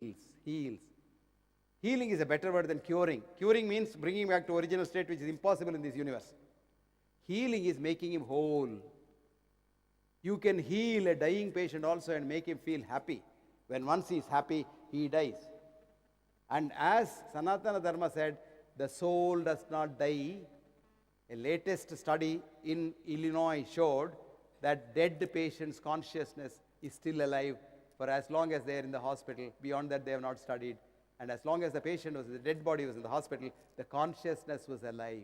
Heals. Healing is a better word than curing. Curing means bringing back to original state, which is impossible in this universe. Healing is making him whole. You can heal a dying patient also and make him feel happy. When once he is happy, he dies. And as Sanatana Dharma said, the soul does not die. A latest study in Illinois showed that dead patients' consciousness is still alive for as long as they are in the hospital. Beyond that, they have not studied. And as long as the dead body was in the hospital, the consciousness was alive.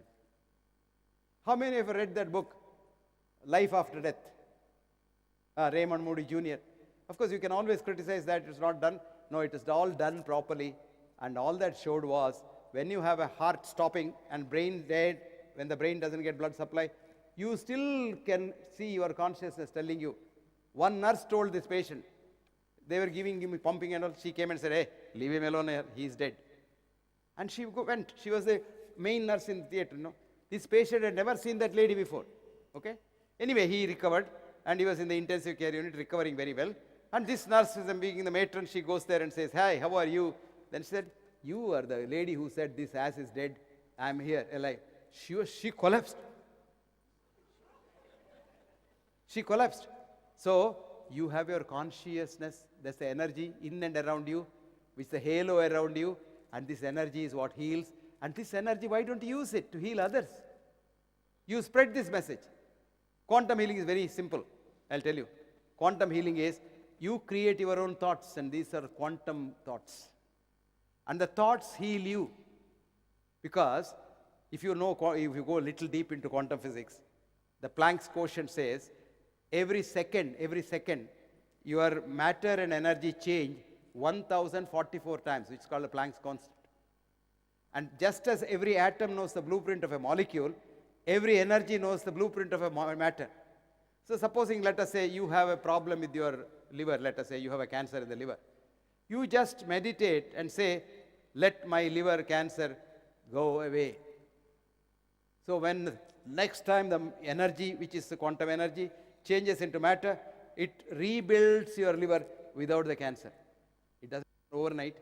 How many have read that book, Life After Death? Raymond Moody Jr. Of course, you can always criticize that it's not done. No, it is all done properly. And all that showed was, when you have a heart stopping and brain dead, when the brain doesn't get blood supply, you still can see your consciousness telling you. One nurse told this patient, they were giving him pumping and all. She came and said, hey, leave him alone here. He is dead. And she went. She was the main nurse in the theater. This patient had never seen that lady before. Okay? Anyway, he recovered. And he was in the intensive care unit, recovering very well. And this nurse, being the matron, she goes there and says, hi, how are you? Then she said, you are the lady who said this ass is dead. I am here, alive. She collapsed. She collapsed. So, you have your consciousness, that's the energy in and around you, which is the halo around you, and this energy is what heals. And this energy, why don't you use it to heal others? You spread this message. Quantum healing is very simple, I'll tell you. Quantum healing is, you create your own thoughts, and these are quantum thoughts. And the thoughts heal you. Because, if you go a little deep into quantum physics, the Planck's quotient says, every second, your matter and energy change 1044 times, which is called the Planck's constant. And just as every atom knows the blueprint of a molecule, every energy knows the blueprint of a matter. So supposing, let us say, you have a problem with your liver, let us say you have a cancer in the liver. You just meditate and say, let my liver cancer go away. So when next time the energy, which is the quantum energy, changes into matter, it rebuilds your liver without the cancer. It doesn't happen overnight,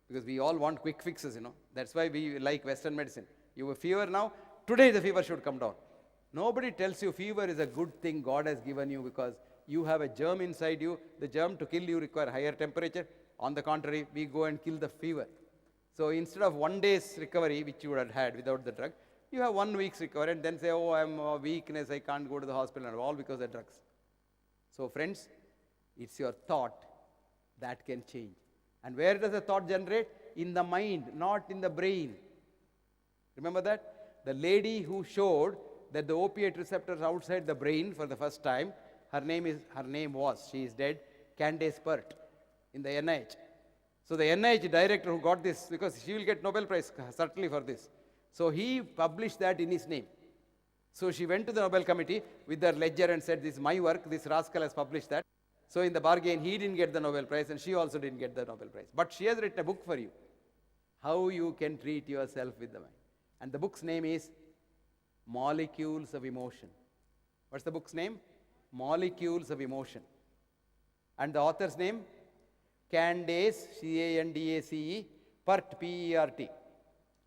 because we all want quick fixes, That's why we like Western medicine. You have a fever now, today the fever should come down. Nobody tells you fever is a good thing God has given you because you have a germ inside you. The germ to kill you require higher temperature. On the contrary, we go and kill the fever. So instead of 1 day's recovery, which you would have had without the drug, you have 1 week's recovery and then say, oh, I'm a weakness, I can't go to the hospital, and all because of the drugs. So friends, it's your thought that can change. And where does the thought generate? In the mind, not in the brain. Remember that? The lady who showed that the opiate receptors outside the brain for the first time, she is dead, Candace Pert in the NIH. So the NIH director who got this, because she will get Nobel Prize certainly for this. So he published that in his name. So she went to the Nobel Committee with her ledger and said, this is my work, this rascal has published that. So in the bargain, he didn't get the Nobel Prize and she also didn't get the Nobel Prize. But she has written a book for you, how you can treat yourself with the mind. And the book's name is Molecules of Emotion. What's the book's name? Molecules of Emotion. And the author's name? Candace, C-A-N-D-A-C-E, Pert, P-E-R-T.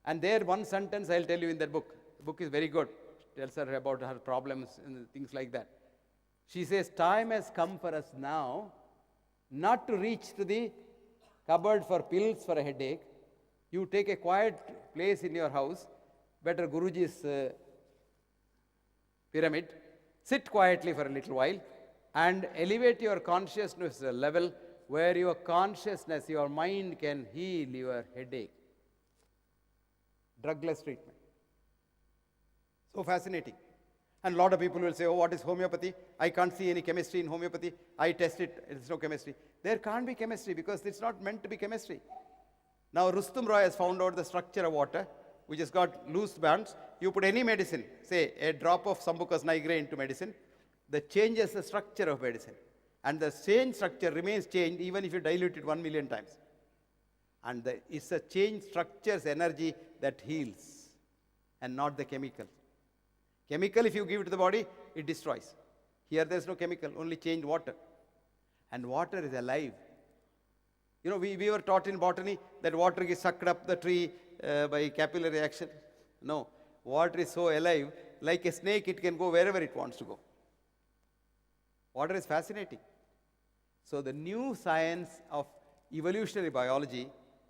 And there one sentence I'll tell you in that book. The book is very good. It tells her about her problems and things like that. She says, time has come for us now not to reach to the cupboard for pills for a headache. You take a quiet place in your house, better Guruji's pyramid, sit quietly for a little while and elevate your consciousness level where your consciousness, your mind can heal your headache. Drugless treatment. So fascinating. And a lot of people will say, oh, what is homeopathy? I can't see any chemistry in homeopathy. I test it, it's no chemistry. There can't be chemistry because it's not meant to be chemistry. Now, Rustum Roy has found out the structure of water, which has got loose bands. You put any medicine, say a drop of Sambucus nigra into medicine, that changes the structure of medicine. And the same structure remains changed even if you dilute it 1 million times. And it's the change structure's energy that heals and not the chemical. Chemical, if you give it to the body, it destroys. Here there's no chemical, only changed water. And water is alive. We were taught in botany that water is sucked up the tree by capillary action. No, water is so alive, like a snake, it can go wherever it wants to go. Water is fascinating. So the new science of evolutionary biology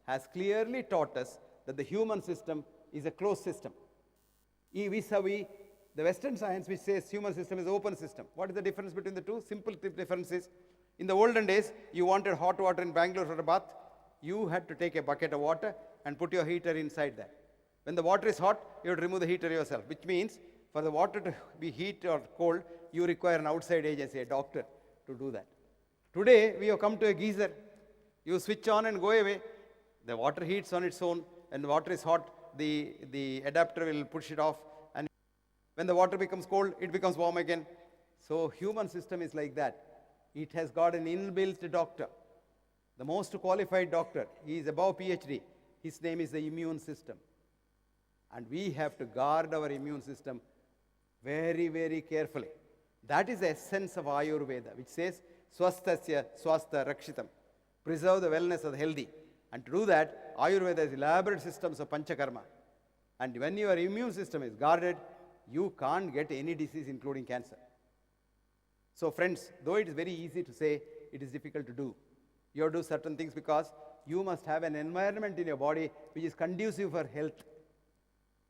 has clearly taught us that the human system is a closed system. Vis-a-vis the Western science, which says human system is an open system. What is the difference between the two? Simple difference is, in the olden days, you wanted hot water in Bangalore for a bath, you had to take a bucket of water and put your heater inside that. When the water is hot, you have to remove the heater yourself, which means for the water to be heat or cold, you require an outside agency, a doctor, to do that. Today, we have come to a geyser. You switch on and go away. The water heats on its own. When the water is hot, the adapter will push it off. And when the water becomes cold, it becomes warm again. So human system is like that. It has got an inbuilt doctor. The most qualified doctor. He is above PhD. His name is the immune system. And we have to guard our immune system very, very carefully. That is the essence of Ayurveda, which says, Swasthasya swastha rakshitam. Preserve the wellness of the healthy. And to do that, Ayurveda has elaborate systems of panchakarma. And when your immune system is guarded, you can't get any disease, including cancer. So friends, though it is very easy to say, it is difficult to do. You have to do certain things because you must have an environment in your body which is conducive for health.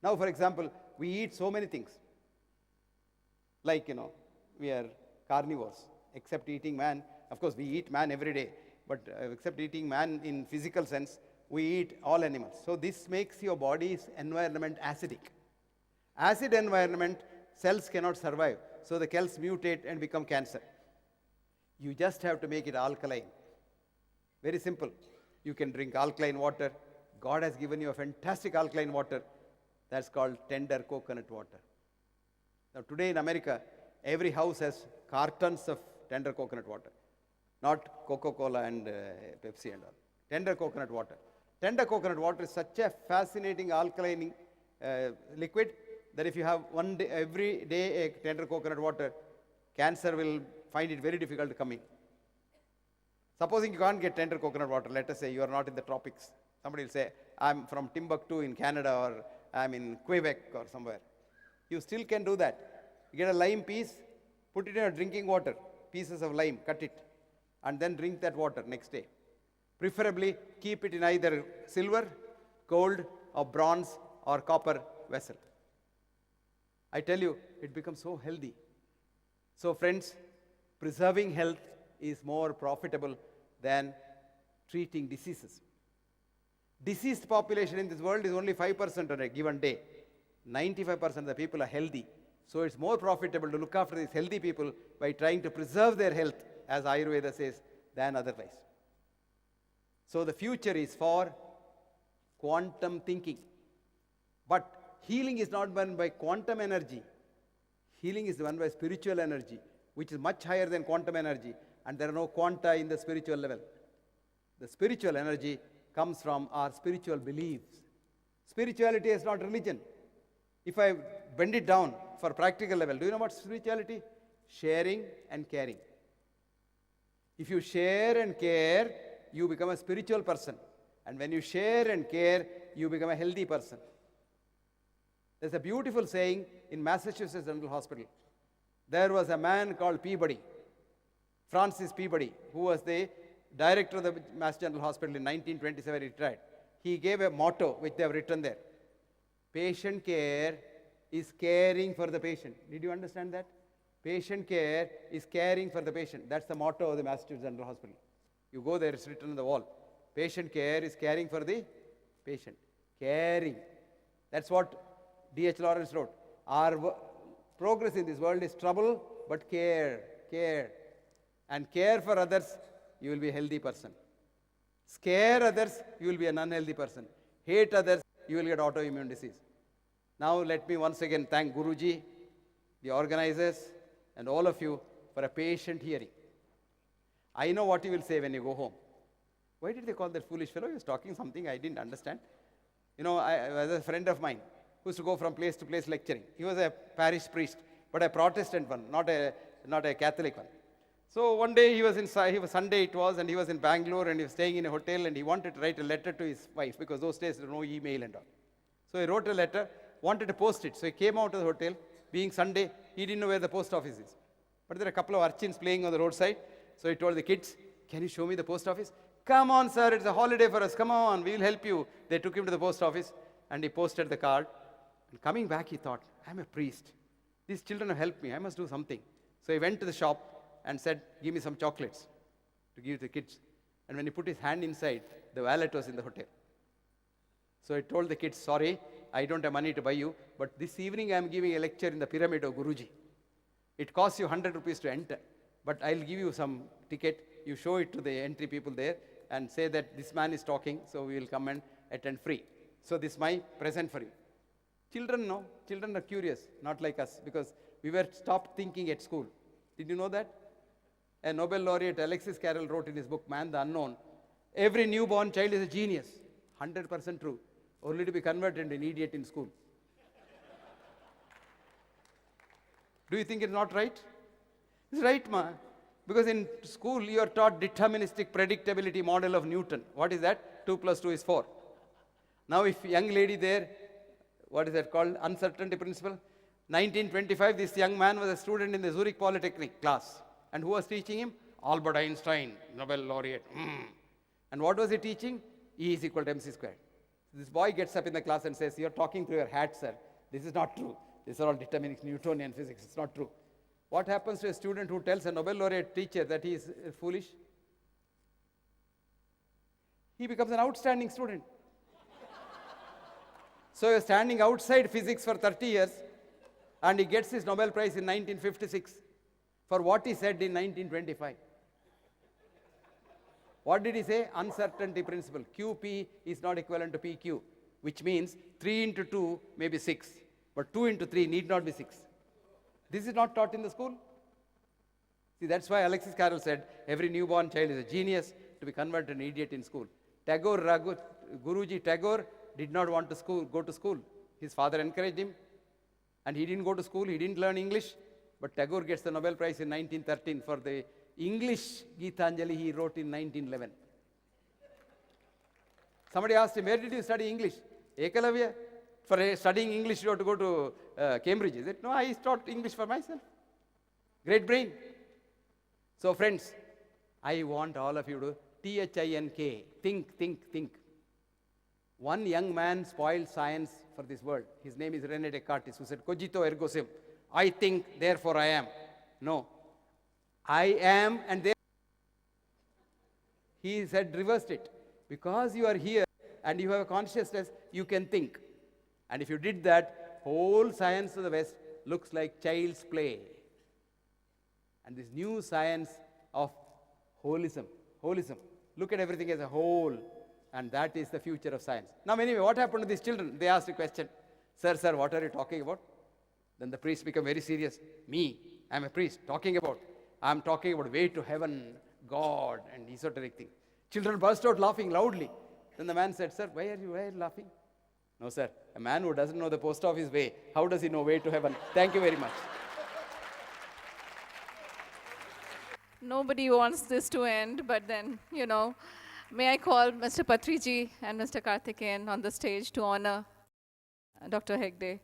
Now, for example, we eat so many things. Like, we are carnivores, except eating man. Of course, we eat man every day, but except eating man in physical sense, we eat all animals. So this makes your body's environment acidic. Acid environment, cells cannot survive. So the cells mutate and become cancer. You just have to make it alkaline. Very simple. You can drink alkaline water. God has given you a fantastic alkaline water. That's called tender coconut water. Now today in America, every house has cartons of tender coconut water. Not Coca-Cola and Pepsi and all. Tender coconut water. Tender coconut water is such a fascinating alkaline liquid that if you have every day a tender coconut water, cancer will find it very difficult to come in. Supposing you can't get tender coconut water, let us say you are not in the tropics. Somebody will say, I'm from Timbuktu in Canada, or I'm in Quebec or somewhere. You still can do that. You get a lime piece, put it in your drinking water, pieces of lime, cut it, and then drink that water next day. Preferably keep it in either silver, gold, or bronze, or copper vessel. I tell you, it becomes so healthy. So friends, preserving health is more profitable than treating diseases. Diseased population in this world is only 5% on a given day. 95% of the people are healthy. So it's more profitable to look after these healthy people by trying to preserve their health, as Ayurveda says, than otherwise. So the future is for quantum thinking. But healing is not done by quantum energy. Healing is done by spiritual energy, which is much higher than quantum energy. And there are no quanta in the spiritual level. The spiritual energy comes from our spiritual beliefs. Spirituality is not religion. If I bend it down for practical level, do you know what spirituality? Sharing and caring. If you share and care, you become a spiritual person. And when you share and care, you become a healthy person. There's a beautiful saying in Massachusetts General Hospital. There was a man called Peabody, Francis Peabody, who was the director of the Mass General Hospital in 1927, he retired. He gave a motto which they have written there. Patient care is caring for the patient. Did you understand that? Patient care is caring for the patient. That's the motto of the Massachusetts General Hospital. You go there, it's written on the wall. Patient care is caring for the patient. Caring. That's what D.H. Lawrence wrote. Our progress in this world is trouble, but care. And care for others, you will be a healthy person. Scare others, you will be an unhealthy person. Hate others, you will get autoimmune disease. Now let me once again thank Guruji, the organizers, and all of you for a patient hearing. I know what you will say when you go home. Why did they call that foolish fellow? He was talking something I didn't understand. I was a friend of mine who used to go from place to place lecturing. He was a parish priest, but a Protestant one, not a Catholic one. So one day he was Sunday it was, and he was in Bangalore, and he was staying in a hotel, and he wanted to write a letter to his wife, because those days there was no email and all. So he wrote a letter, wanted to post it. So he came out of the hotel, being Sunday, he didn't know where the post office is. But there are a couple of urchins playing on the roadside. So he told the kids, can you show me the post office? Come on, sir, it's a holiday for us. Come on, we will help you. They took him to the post office, and he posted the card. And coming back, he thought, I'm a priest. These children have helped me. I must do something. So he went to the shop and said, give me some chocolates to give to the kids. And when he put his hand inside, the wallet was in the hotel. So he told the kids, sorry, I don't have money to buy you, but this evening I am giving a lecture in the pyramid of Guruji. It costs you 100 rupees to enter, but I'll give you some ticket. You show it to the entry people there and say that this man is talking, so we will come and attend free. So this is my present for you. Children know, children are curious, not like us, because we were stopped thinking at school. Did you know that? A Nobel laureate, Alexis Carrel, wrote in his book, Man the Unknown, every newborn child is a genius. 100% true. Only to be converted into an idiot in school. Do you think it's not right? It's right, ma. Because in school you are taught deterministic predictability model of Newton. What is that? 2 plus 2 is 4. Now if young lady there, what is that called? Uncertainty principle. 1925, this young man was a student in the Zurich Polytechnic class. And who was teaching him? Albert Einstein, Nobel laureate. And what was he teaching? E is equal to mc squared. This boy gets up in the class and says, you're talking through your hat, sir. This is not true. These are all deterministic Newtonian physics. It's not true. What happens to a student who tells a Nobel laureate teacher that he is foolish? He becomes an outstanding student. So you're standing outside physics for 30 years, and he gets his Nobel Prize in 1956 for what he said in 1925. What did he say? Uncertainty principle. QP is not equivalent to PQ, which means 3 into 2 may be 6, but 2 into 3 need not be 6. This is not taught in the school. See, that's why Alexis Carrel said, every newborn child is a genius to be converted an idiot in school. Guruji Tagore did not want to go to school. His father encouraged him, and he didn't go to school, he didn't learn English, but Tagore gets the Nobel Prize in 1913 for the English Gitanjali he wrote in 1911. Somebody asked him, where did you study English? Ekalavya. For studying English, you have to go to Cambridge, is it? No, I taught English for myself. Great brain. So friends, I want all of you to THINK, think. One young man spoiled science for this world. His name is René Descartes, who said, cogito ergo sum. I think, therefore I am. No. I am, and therefore. He said, reversed it. Because you are here and you have a consciousness, you can think. And if you did that, whole science of the West looks like child's play. And this new science of holism, look at everything as a whole, and that is the future of science. Now anyway, what happened to these children? They asked a question, sir, what are you talking about? Then the priest became very serious. Me, I'm a priest, I'm talking about way to heaven, God, and esoteric things. Children burst out laughing loudly. Then the man said, sir, why are you laughing? No, sir, a man who doesn't know the post office way, how does he know way to heaven? Thank you very much. Nobody wants this to end, but then, may I call Mr. Patriji and Mr. Karthikeyan on the stage to honor Dr. Hegde.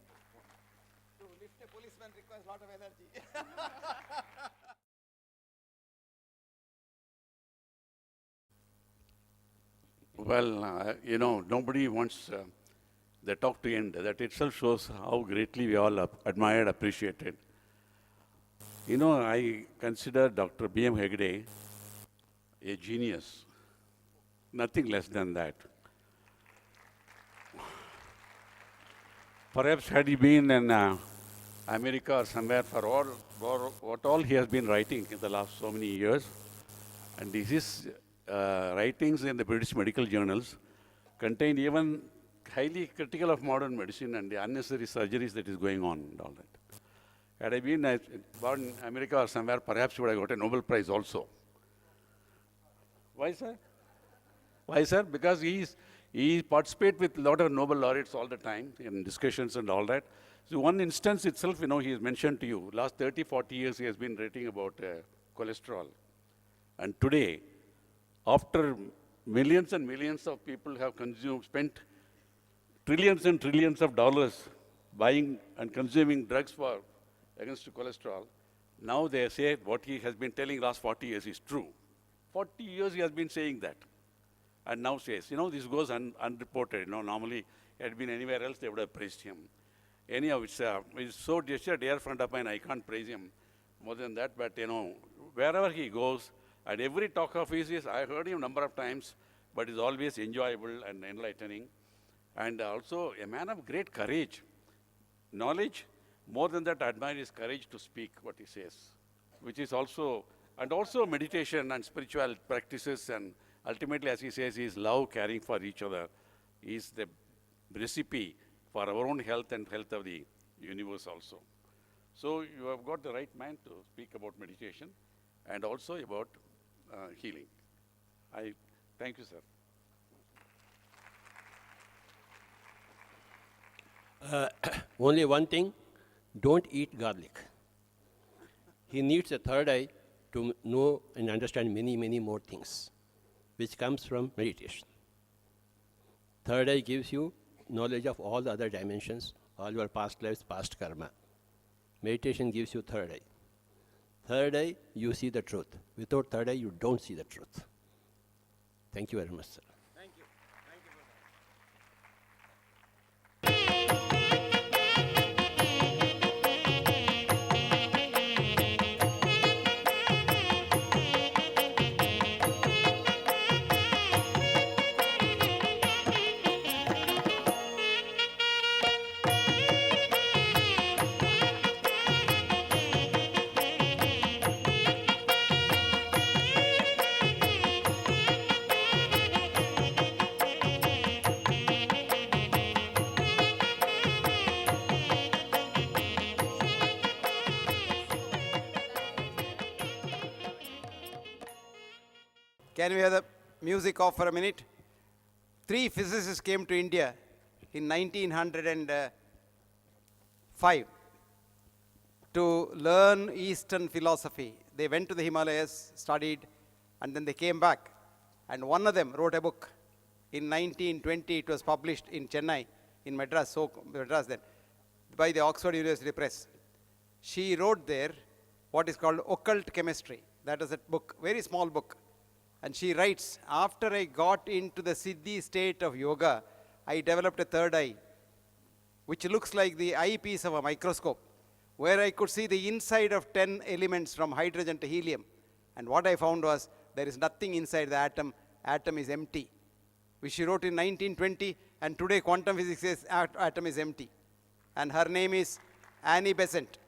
To lift a policeman requires a lot of energy. Well, nobody wants the talk to end. That itself shows how greatly we all admired, appreciated. I consider Dr. B.M. Hegde a genius, nothing less than that. Perhaps had he been in America or somewhere for what all he has been writing in the last so many years, and his writings in the British medical journals contain even highly critical of modern medicine and the unnecessary surgeries that is going on and all that. Had I been born in America or somewhere, perhaps he would have got a Nobel Prize also. Why, sir? Why, sir? Because he participates with a lot of Nobel laureates all the time in discussions and all that. So one instance itself, he has mentioned to you, last 30, 40 years he has been writing about cholesterol. And today, after millions and millions of people have spent trillions and trillions of dollars buying and consuming drugs against cholesterol, now they say what he has been telling last 40 years is true. 40 years he has been saying that. And now says, this goes unreported. Normally, had been anywhere else, they would have praised him. Anyhow, it's so a dear friend of mine, I can't praise him more than that, but wherever he goes, and every talk of his, I heard him a number of times, but it's always enjoyable and enlightening. And also a man of great courage, knowledge. More than that, I admire his courage to speak what he says, which is also meditation and spiritual practices, and ultimately, as he says, is love, caring for each other, is the recipe for our own health and health of the universe also. So you have got the right man to speak about meditation and also about healing. I thank you, sir. Only one thing, don't eat garlic. He needs a third eye to know and understand many, many more things, which comes from meditation. Third eye gives you knowledge of all the other dimensions, all your past lives, past karma. Meditation gives you third eye. Third eye, you see the truth. Without third eye, you don't see the truth. Thank you very much, sir. Thank you. Thank you, brother. Can we have the music off for a minute? 3 physicists came to India in 1905 to learn Eastern philosophy. They went to the Himalayas, studied, and then they came back. And one of them wrote a book. In 1920, it was published in Chennai, in Madras then, by the Oxford University Press. She wrote there what is called Occult Chemistry. That is a book, very small book. And she writes, after I got into the Siddhi state of yoga, I developed a third eye, which looks like the eyepiece of a microscope, where I could see the inside of 10 elements from hydrogen to helium. And what I found was, there is nothing inside the atom. Atom is empty. Which she wrote in 1920, and today quantum physics says atom is empty. And her name is Annie Besant.